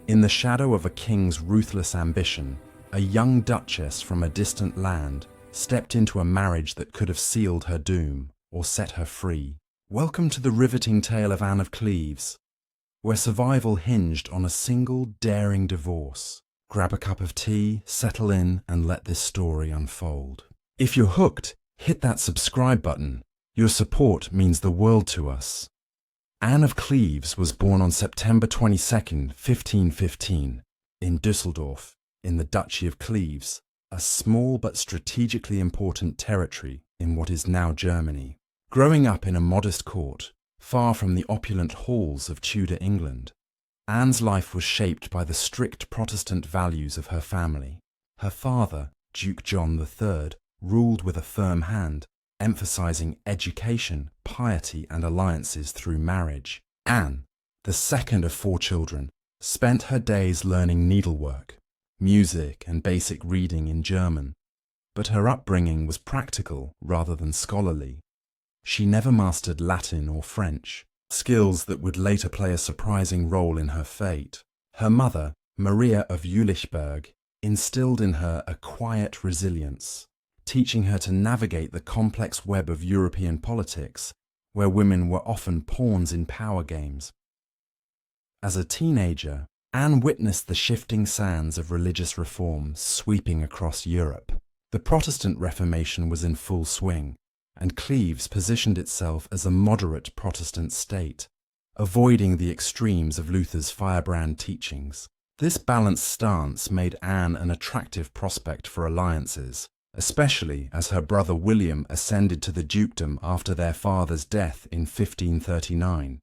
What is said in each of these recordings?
In the shadow of a king's ruthless ambition, a young duchess from a distant land stepped into a marriage that could have sealed her doom or set her free. Welcome to the riveting tale of Anne of Cleves, where survival hinged on a single daring divorce. Grab a cup of tea, settle in, and let this story unfold. If you're hooked, hit that subscribe button. Your support means the world to us. Anne of Cleves was born on September 22nd, 1515, in Düsseldorf, in the Duchy of Cleves, a small but strategically important territory in what is now Germany. Growing up in a modest court, far from the opulent halls of Tudor England, Anne's life was shaped by the strict Protestant values of her family. Her father, Duke John III, ruled with a firm hand, emphasizing education, piety, and alliances through marriage. Anne, the second of 4 children, spent her days learning needlework, music, and basic reading in German, but her upbringing was practical rather than scholarly. She never mastered Latin or French, skills that would later play a surprising role in her fate. Her mother, Maria of Jülichberg, instilled in her a quiet resilience, teaching her to navigate the complex web of European politics, where women were often pawns in power games. As a teenager, Anne witnessed the shifting sands of religious reform sweeping across Europe. The Protestant Reformation was in full swing, and Cleves positioned itself as a moderate Protestant state, avoiding the extremes of Luther's firebrand teachings. This balanced stance made Anne an attractive prospect for alliances, especially as her brother William ascended to the dukedom after their father's death in 1539.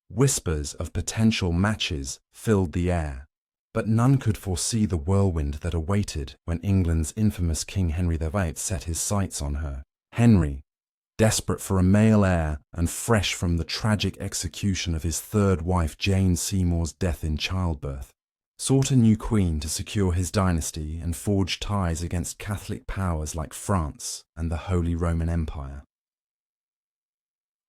Whispers of potential matches filled the air, but none could foresee the whirlwind that awaited when England's infamous King Henry VIII set his sights on her. Henry, desperate for a male heir and fresh from the tragic execution of his third wife Jane Seymour's death in childbirth, sought a new queen to secure his dynasty and forge ties against Catholic powers like France and the Holy Roman Empire.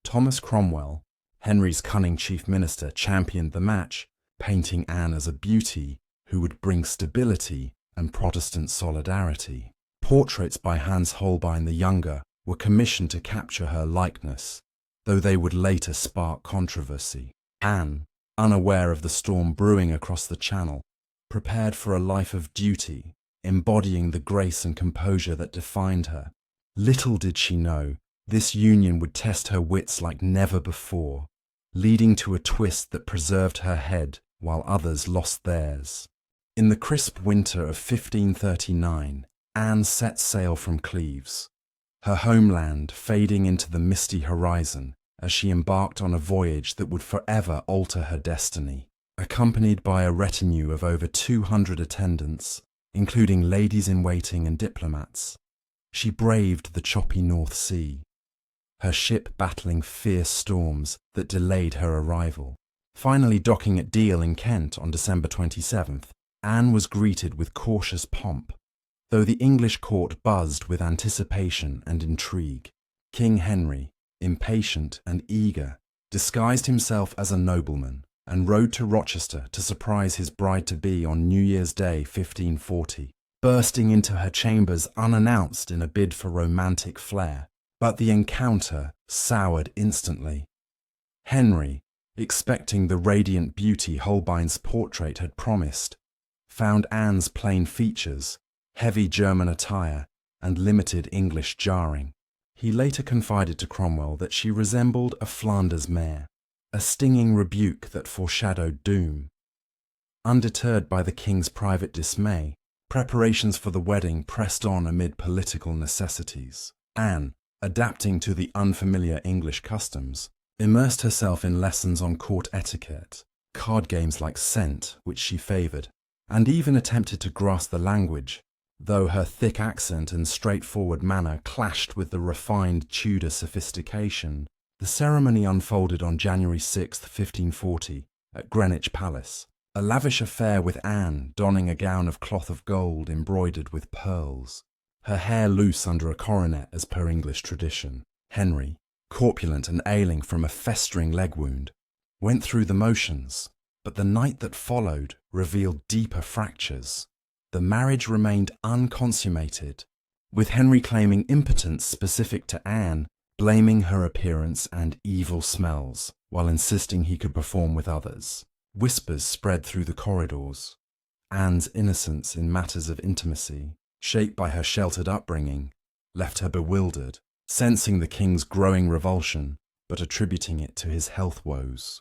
Thomas Cromwell, Henry's cunning chief minister, championed the match, painting Anne as a beauty who would bring stability and Protestant solidarity. Portraits by Hans Holbein the Younger were commissioned to capture her likeness, though they would later spark controversy. Anne, unaware of the storm brewing across the Channel, prepared for a life of duty, embodying the grace and composure that defined her. Little did she know, this union would test her wits like never before, leading to a twist that preserved her head while others lost theirs. In the crisp winter of 1539, Anne set sail from Cleves, her homeland fading into the misty horizon as she embarked on a voyage that would forever alter her destiny. Accompanied by a retinue of over 200 attendants, including ladies-in-waiting and diplomats, she braved the choppy North Sea, her ship battling fierce storms that delayed her arrival. Finally docking at Deal in Kent on December 27th, Anne was greeted with cautious pomp, though the English court buzzed with anticipation and intrigue. King Henry, impatient and eager, disguised himself as a nobleman and rode to Rochester to surprise his bride-to-be on New Year's Day 1540, bursting into her chambers unannounced in a bid for romantic flair. But the encounter soured instantly. Henry, expecting the radiant beauty Holbein's portrait had promised, found Anne's plain features, heavy German attire, and limited English jarring. He later confided to Cromwell that she resembled a Flanders mare, a stinging rebuke that foreshadowed doom. Undeterred by the king's private dismay, preparations for the wedding pressed on amid political necessities. Anne, adapting to the unfamiliar English customs, immersed herself in lessons on court etiquette, card games like Cent, which she favoured, and even attempted to grasp the language, though her thick accent and straightforward manner clashed with the refined Tudor sophistication. The ceremony unfolded on January 6, 1540, at Greenwich Palace, a lavish affair with Anne donning a gown of cloth of gold embroidered with pearls, her hair loose under a coronet as per English tradition. Henry, corpulent and ailing from a festering leg wound, went through the motions, But the night that followed revealed deeper fractures. The marriage remained unconsummated, with Henry claiming impotence specific to Anne, blaming her appearance and evil smells, while insisting he could perform with others. Whispers spread through the corridors. Anne's innocence in matters of intimacy, shaped by her sheltered upbringing, left her bewildered, sensing the king's growing revulsion, but attributing it to his health woes.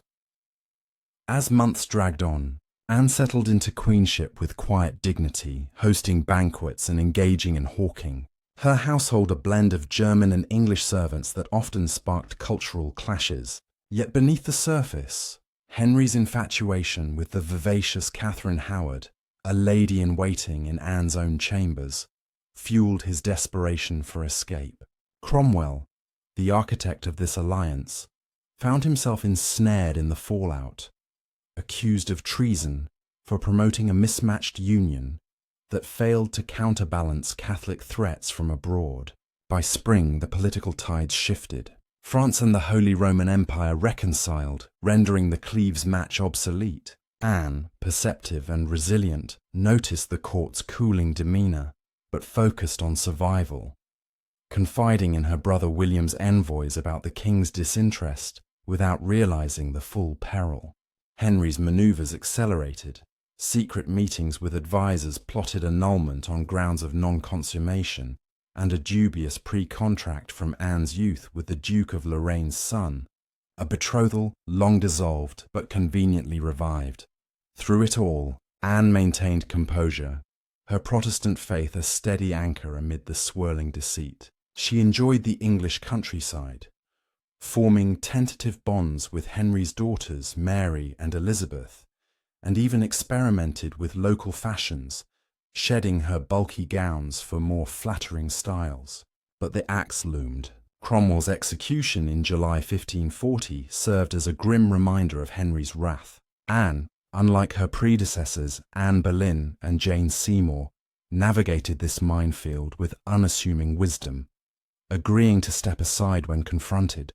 As months dragged on, Anne settled into queenship with quiet dignity, hosting banquets and engaging in hawking. Her household a blend of German and English servants that often sparked cultural clashes. Yet beneath the surface, Henry's infatuation with the vivacious Catherine Howard, a lady-in-waiting in Anne's own chambers, fueled his desperation for escape. Cromwell, the architect of this alliance, found himself ensnared in the fallout, accused of treason for promoting a mismatched union that failed to counterbalance Catholic threats from abroad. By spring, the political tides shifted. France and the Holy Roman Empire reconciled, rendering the Cleves match obsolete. Anne, perceptive and resilient, noticed the court's cooling demeanour, but focused on survival. Confiding in her brother William's envoys about the king's disinterest without realising the full peril. Henry's manoeuvres accelerated. Secret meetings with advisers plotted annulment on grounds of non-consummation, and a dubious pre-contract from Anne's youth with the Duke of Lorraine's son, a betrothal long dissolved but conveniently revived. Through it all, Anne maintained composure, her Protestant faith a steady anchor amid the swirling deceit. She enjoyed the English countryside, forming tentative bonds with Henry's daughters Mary and Elizabeth, and even experimented with local fashions, shedding her bulky gowns for more flattering styles. But the axe loomed. Cromwell's execution in July 1540 served as a grim reminder of Henry's wrath. Anne, unlike her predecessors Anne Boleyn and Jane Seymour, navigated this minefield with unassuming wisdom, agreeing to step aside when confronted,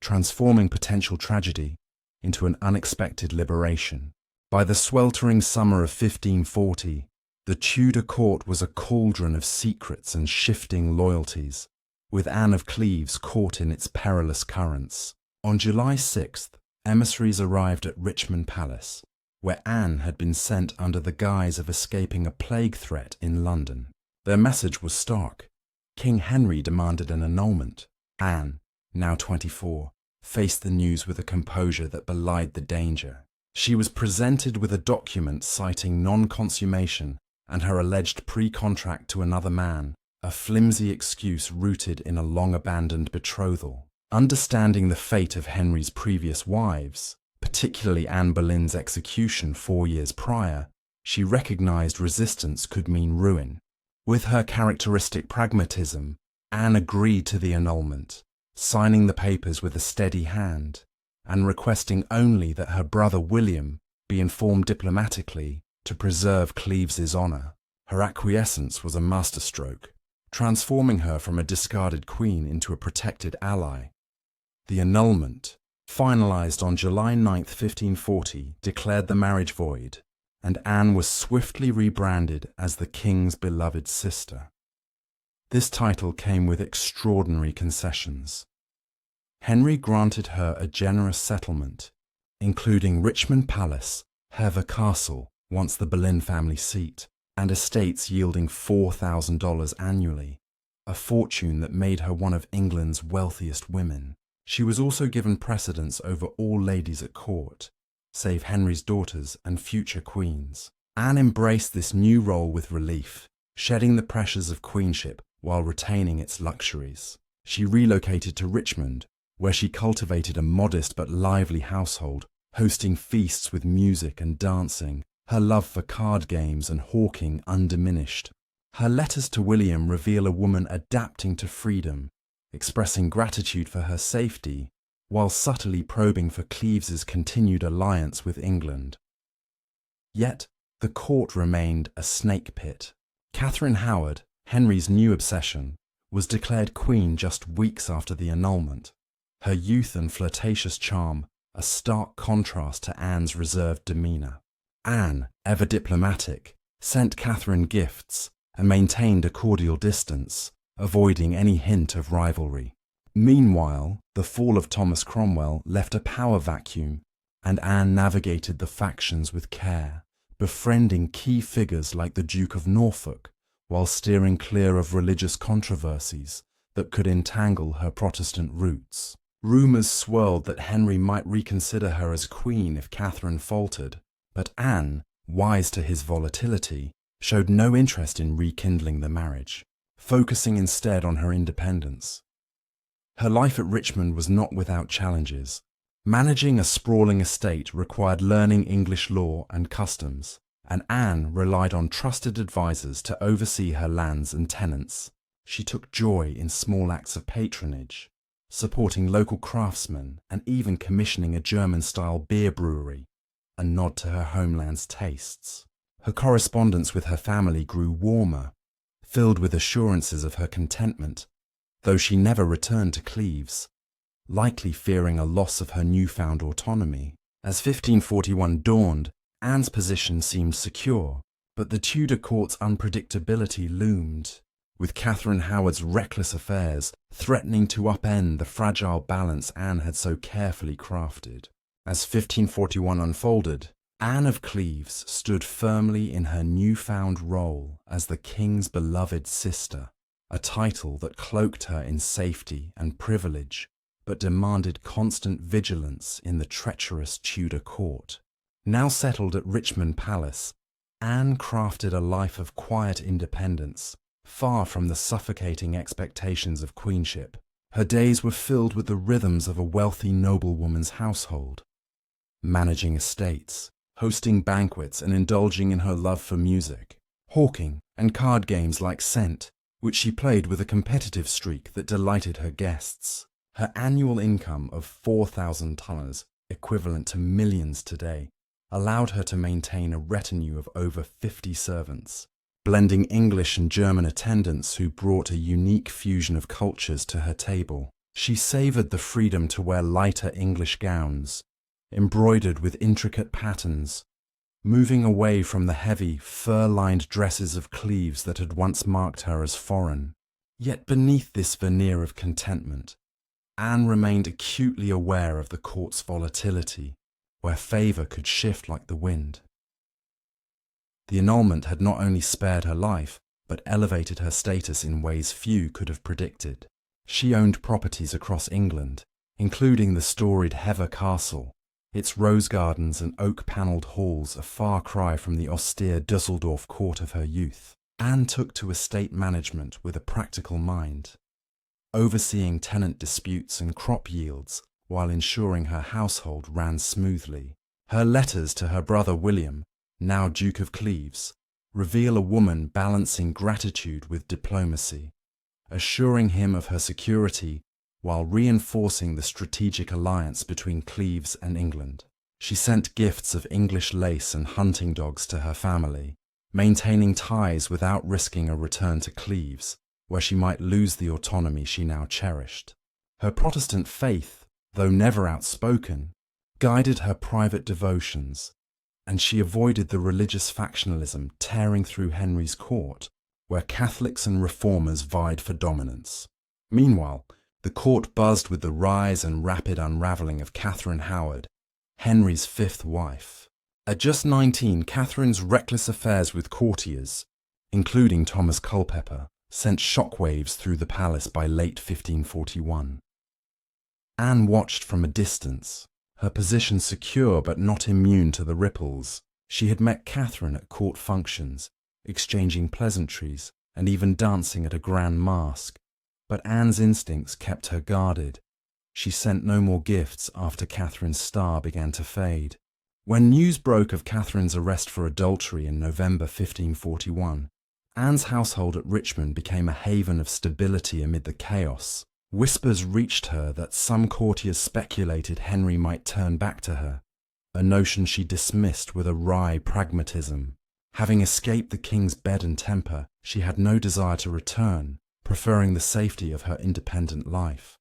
transforming potential tragedy into an unexpected liberation. By the sweltering summer of 1540, the Tudor court was a cauldron of secrets and shifting loyalties, with Anne of Cleves caught in its perilous currents. On July 6th, emissaries arrived at Richmond Palace, where Anne had been sent under the guise of escaping a plague threat in London. Their message was stark. King Henry demanded an annulment. Anne, now 24, faced the news with a composure that belied the danger. She was presented with a document citing non-consummation and her alleged pre-contract to another man, a flimsy excuse rooted in a long-abandoned betrothal. Understanding the fate of Henry's previous wives, particularly Anne Boleyn's execution 4 years prior, she recognized resistance could mean ruin. With her characteristic pragmatism, Anne agreed to the annulment, signing the papers with a steady hand, and requesting only that her brother William be informed diplomatically to preserve Cleves's honour. Her acquiescence was a masterstroke, transforming her from a discarded queen into a protected ally. The annulment, finalised on July 9, 1540, declared the marriage void, and Anne was swiftly rebranded as the king's beloved sister. This title came with extraordinary concessions. Henry granted her a generous settlement, including Richmond Palace, Hever Castle, once the Boleyn family seat, and estates yielding $4,000 annually, a fortune that made her one of England's wealthiest women. She was also given precedence over all ladies at court, save Henry's daughters and future queens. Anne embraced this new role with relief, shedding the pressures of queenship while retaining its luxuries. She relocated to Richmond, where she cultivated a modest but lively household, hosting feasts with music and dancing, her love for card games and hawking undiminished. Her letters to William reveal a woman adapting to freedom, expressing gratitude for her safety, while subtly probing for Cleves's continued alliance with England. Yet, the court remained a snake pit. Catherine Howard, Henry's new obsession, was declared queen just weeks after the annulment. Her youth and flirtatious charm, a stark contrast to Anne's reserved demeanour. Anne, ever diplomatic, sent Catherine gifts and maintained a cordial distance, avoiding any hint of rivalry. Meanwhile, the fall of Thomas Cromwell left a power vacuum, and Anne navigated the factions with care, befriending key figures like the Duke of Norfolk, while steering clear of religious controversies that could entangle her Protestant roots. Rumours swirled that Henry might reconsider her as queen if Catherine faltered, but Anne, wise to his volatility, showed no interest in rekindling the marriage, focusing instead on her independence. Her life at Richmond was not without challenges. Managing a sprawling estate required learning English law and customs, and Anne relied on trusted advisors to oversee her lands and tenants. She took joy in small acts of patronage, supporting local craftsmen and even commissioning a German-style beer brewery, a nod to her homeland's tastes. Her correspondence with her family grew warmer, filled with assurances of her contentment, though she never returned to Cleves, likely fearing a loss of her newfound autonomy. As 1541 dawned, Anne's position seemed secure, but the Tudor court's unpredictability loomed, with Catherine Howard's reckless affairs threatening to upend the fragile balance Anne had so carefully crafted. As 1541 unfolded, Anne of Cleves stood firmly in her newfound role as the king's beloved sister, a title that cloaked her in safety and privilege, but demanded constant vigilance in the treacherous Tudor court. Now settled at Richmond Palace, Anne crafted a life of quiet independence, far from the suffocating expectations of queenship. Her days were filled with the rhythms of a wealthy noblewoman's household, managing estates, hosting banquets and indulging in her love for music, hawking and card games like Cent, which she played with a competitive streak that delighted her guests. Her annual income of 4,000 thalers, equivalent to millions today, allowed her to maintain a retinue of over 50 servants, blending English and German attendants who brought a unique fusion of cultures to her table. She savoured the freedom to wear lighter English gowns, embroidered with intricate patterns, moving away from the heavy, fur-lined dresses of Cleves that had once marked her as foreign. Yet beneath this veneer of contentment, Anne remained acutely aware of the court's volatility, where favour could shift like the wind. The annulment had not only spared her life, but elevated her status in ways few could have predicted. She owned properties across England, including the storied Hever Castle, its rose gardens and oak-panelled halls a far cry from the austere Dusseldorf court of her youth. Anne took to estate management with a practical mind, overseeing tenant disputes and crop yields while ensuring her household ran smoothly. Her letters to her brother William, now Duke of Cleves, reveal a woman balancing gratitude with diplomacy, assuring him of her security while reinforcing the strategic alliance between Cleves and England. She sent gifts of English lace and hunting dogs to her family, maintaining ties without risking a return to Cleves, where she might lose the autonomy she now cherished. Her Protestant faith, though never outspoken, guided her private devotions, and she avoided the religious factionalism tearing through Henry's court, where Catholics and Reformers vied for dominance. Meanwhile, the court buzzed with the rise and rapid unravelling of Catherine Howard, Henry's fifth wife. At just 19, Catherine's reckless affairs with courtiers, including Thomas Culpeper, sent shockwaves through the palace by late 1541. Anne watched from a distance, her position secure but not immune to the ripples. She had met Catherine at court functions, exchanging pleasantries and even dancing at a grand masque, but Anne's instincts kept her guarded. She sent no more gifts after Catherine's star began to fade. When news broke of Catherine's arrest for adultery in November 1541, Anne's household at Richmond became a haven of stability amid the chaos. Whispers reached her that some courtiers speculated Henry might turn back to her, a notion she dismissed with a wry pragmatism. Having escaped the king's bed and temper, she had no desire to return, preferring the safety of her independent life.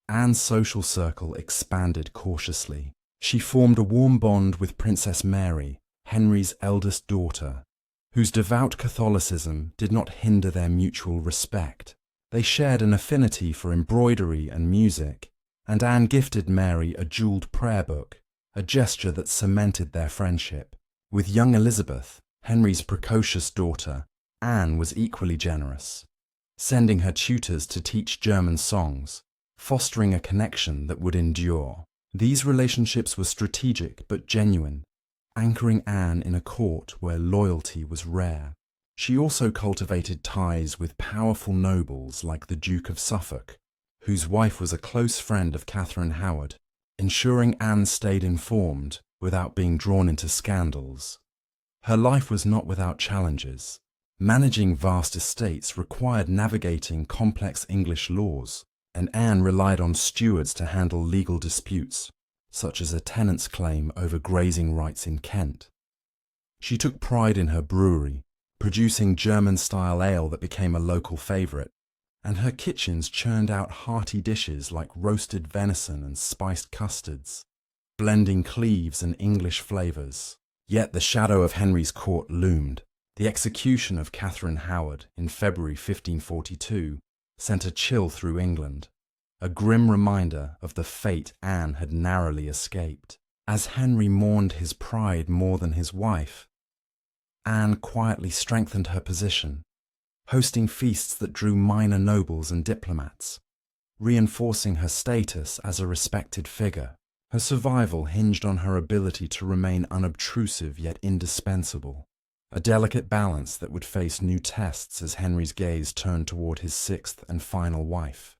Anne's social circle expanded cautiously. She formed a warm bond with Princess Mary, Henry's eldest daughter, whose devout Catholicism did not hinder their mutual respect. They shared an affinity for embroidery and music, and Anne gifted Mary a jeweled prayer book, a gesture that cemented their friendship. With young Elizabeth, Henry's precocious daughter, Anne was equally generous, sending her tutors to teach German songs, fostering a connection that would endure. These relationships were strategic but genuine, anchoring Anne in a court where loyalty was rare. She also cultivated ties with powerful nobles like the Duke of Suffolk, whose wife was a close friend of Catherine Howard, ensuring Anne stayed informed without being drawn into scandals. Her life was not without challenges. Managing vast estates required navigating complex English laws, and Anne relied on stewards to handle legal disputes, such as a tenant's claim over grazing rights in Kent. She took pride in her brewery, producing German-style ale that became a local favourite, and her kitchens churned out hearty dishes like roasted venison and spiced custards, blending Cleves and English flavours. Yet the shadow of Henry's court loomed. The execution of Catherine Howard in February 1542 sent a chill through England, a grim reminder of the fate Anne had narrowly escaped. As Henry mourned his pride more than his wife, Anne quietly strengthened her position, hosting feasts that drew minor nobles and diplomats, reinforcing her status as a respected figure. Her survival hinged on her ability to remain unobtrusive yet indispensable, a delicate balance that would face new tests as Henry's gaze turned toward his sixth and final wife.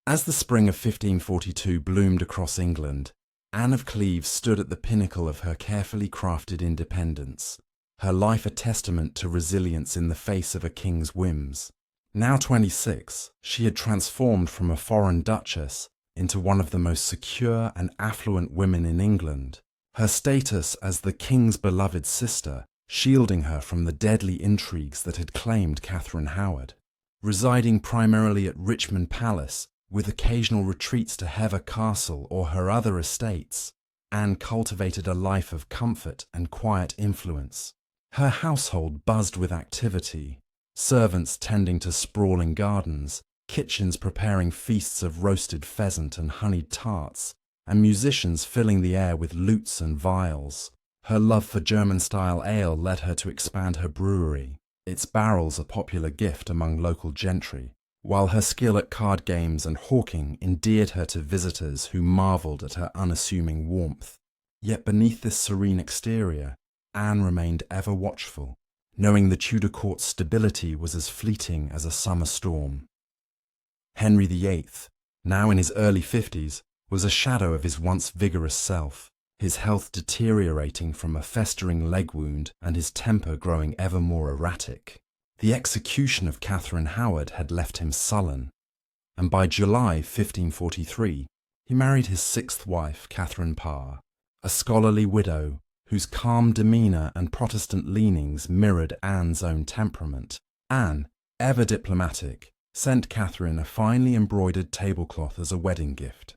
As the spring of 1542 bloomed across England, Anne of Cleves stood at the pinnacle of her carefully crafted independence, her life a testament to resilience in the face of a king's whims. Now 26, she had transformed from a foreign duchess into one of the most secure and affluent women in England, her status as the king's beloved sister shielding her from the deadly intrigues that had claimed Catherine Howard. Residing primarily at Richmond Palace, with occasional retreats to Hever Castle or her other estates, Anne cultivated a life of comfort and quiet influence. Her household buzzed with activity, servants tending to sprawling gardens, kitchens preparing feasts of roasted pheasant and honeyed tarts, and musicians filling the air with lutes and viols. Her love for German-style ale led her to expand her brewery, its barrels a popular gift among local gentry, while her skill at card games and hawking endeared her to visitors who marvelled at her unassuming warmth. Yet beneath this serene exterior, Anne remained ever watchful, knowing the Tudor court's stability was as fleeting as a summer storm. Henry VIII, now in his early 50s, was a shadow of his once vigorous self, his health deteriorating from a festering leg wound and his temper growing ever more erratic. The execution of Catherine Howard had left him sullen, and by July 1543 he married his sixth wife, Catherine Parr, a scholarly widow whose calm demeanour and Protestant leanings mirrored Anne's own temperament. Anne, ever diplomatic, sent Catherine a finely embroidered tablecloth as a wedding gift,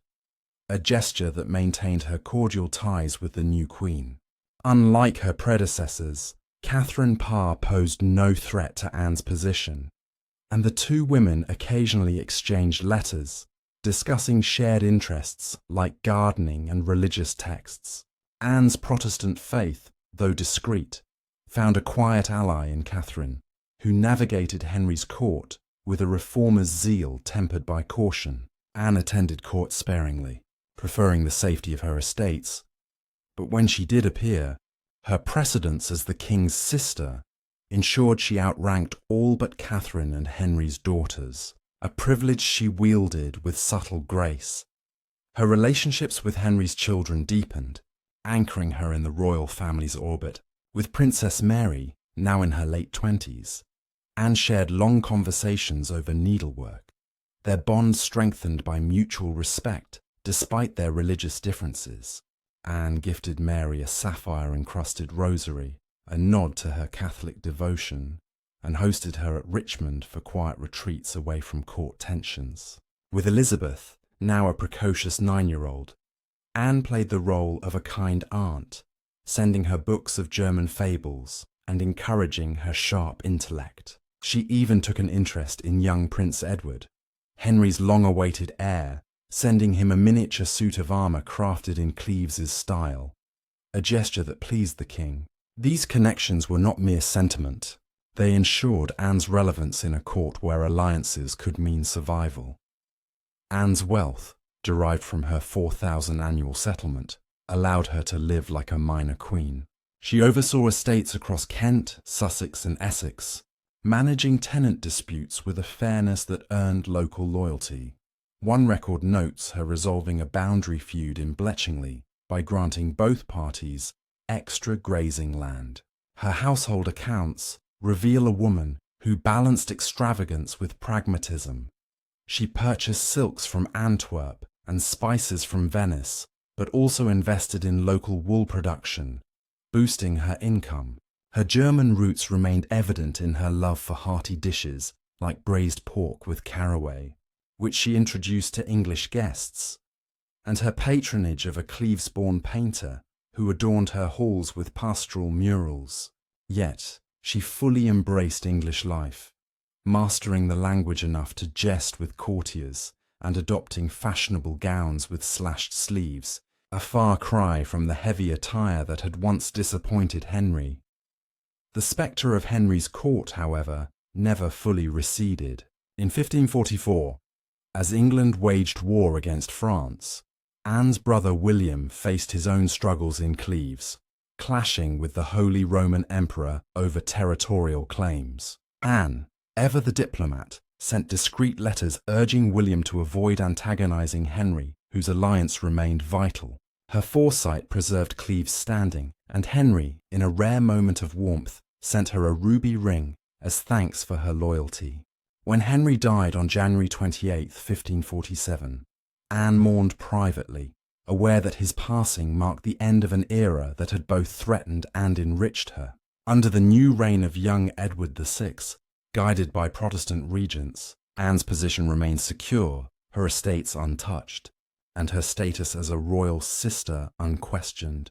a gesture that maintained her cordial ties with the new queen. Unlike her predecessors, Catherine Parr posed no threat to Anne's position, and the two women occasionally exchanged letters, discussing shared interests like gardening and religious texts. Anne's Protestant faith, though discreet, found a quiet ally in Catherine, who navigated Henry's court with a reformer's zeal tempered by caution. Anne attended court sparingly, preferring the safety of her estates, but when she did appear, her precedence as the king's sister ensured she outranked all but Catherine and Henry's daughters, a privilege she wielded with subtle grace. Her relationships with Henry's children deepened, anchoring her in the royal family's orbit. With Princess Mary, now in her late 20s, Anne shared long conversations over needlework, their bond strengthened by mutual respect despite their religious differences. Anne gifted Mary a sapphire-encrusted rosary, a nod to her Catholic devotion, and hosted her at Richmond for quiet retreats away from court tensions. With Elizabeth, now a precocious 9-year-old. Anne played the role of a kind aunt, sending her books of German fables and encouraging her sharp intellect. She even took an interest in young Prince Edward, Henry's long-awaited heir, sending him a miniature suit of armour crafted in Cleves' style, a gesture that pleased the king. These connections were not mere sentiment. They ensured Anne's relevance in a court where alliances could mean survival. Anne's wealth, derived from her 4,000 annual settlement, allowed her to live like a minor queen. She oversaw estates across Kent, Sussex and Essex, managing tenant disputes with a fairness that earned local loyalty. One record notes her resolving a boundary feud in Bletchingley by granting both parties extra grazing land. Her household accounts reveal a woman who balanced extravagance with pragmatism. She purchased silks from Antwerp and spices from Venice, but also invested in local wool production, boosting her income. Her German roots remained evident in her love for hearty dishes like braised pork with caraway, which she introduced to English guests, and her patronage of a Cleves-born painter who adorned her halls with pastoral murals. Yet, she fully embraced English life, mastering the language enough to jest with courtiers and adopting fashionable gowns with slashed sleeves, a far cry from the heavy attire that had once disappointed Henry. The spectre of Henry's court, however, never fully receded. In 1544, as England waged war against France, Anne's brother William faced his own struggles in Cleves, clashing with the Holy Roman Emperor over territorial claims. Anne, ever the diplomat, sent discreet letters urging William to avoid antagonizing Henry, whose alliance remained vital. Her foresight preserved Cleves' standing, and Henry, in a rare moment of warmth, sent her a ruby ring as thanks for her loyalty. When Henry died on January 28, 1547, Anne mourned privately, aware that his passing marked the end of an era that had both threatened and enriched her. Under the new reign of young Edward VI, guided by Protestant regents, Anne's position remained secure, her estates untouched, and her status as a royal sister unquestioned.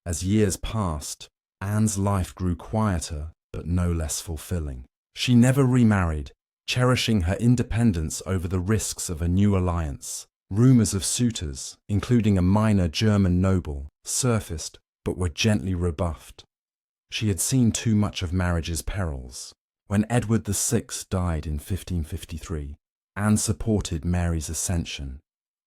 As years passed, Anne's life grew quieter but no less fulfilling. She never remarried, cherishing her independence over the risks of a new alliance. Rumours of suitors, including a minor German noble, surfaced but were gently rebuffed. She had seen too much of marriage's perils. When Edward VI died in 1553, Anne supported Mary's ascension,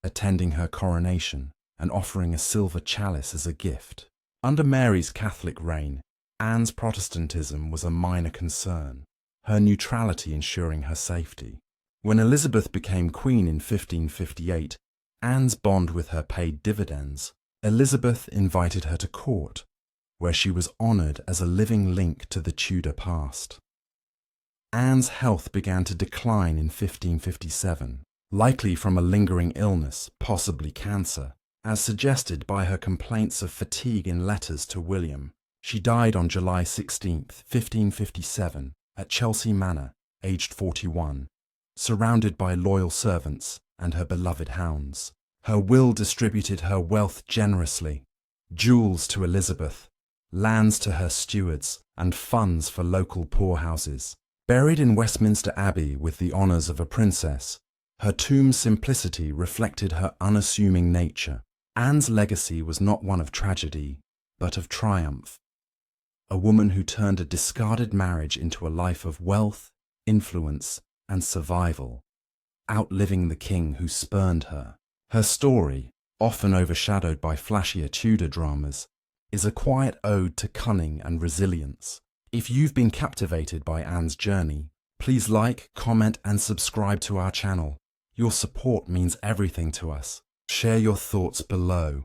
attending her coronation and offering a silver chalice as a gift. Under Mary's Catholic reign, Anne's Protestantism was a minor concern, her neutrality ensuring her safety. When Elizabeth became queen in 1558, Anne's bond with her paid dividends. Elizabeth invited her to court, where she was honoured as a living link to the Tudor past. Anne's health began to decline in 1557, likely from a lingering illness, possibly cancer, as suggested by her complaints of fatigue in letters to William. She died on July 16, 1557, at Chelsea Manor, aged 41, surrounded by loyal servants and her beloved hounds. Her will distributed her wealth generously, jewels to Elizabeth, lands to her stewards, and funds for local poorhouses. Buried in Westminster Abbey with the honours of a princess, her tomb's simplicity reflected her unassuming nature. Anne's legacy was not one of tragedy, but of triumph. A woman who turned a discarded marriage into a life of wealth, influence, and survival, outliving the king who spurned her. Her story, often overshadowed by flashier Tudor dramas, is a quiet ode to cunning and resilience. If you've been captivated by Anne's journey, please like, comment, and subscribe to our channel. Your support means everything to us. Share your thoughts below.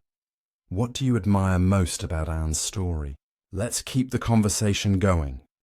What do you admire most about Anne's story? Let's keep the conversation going.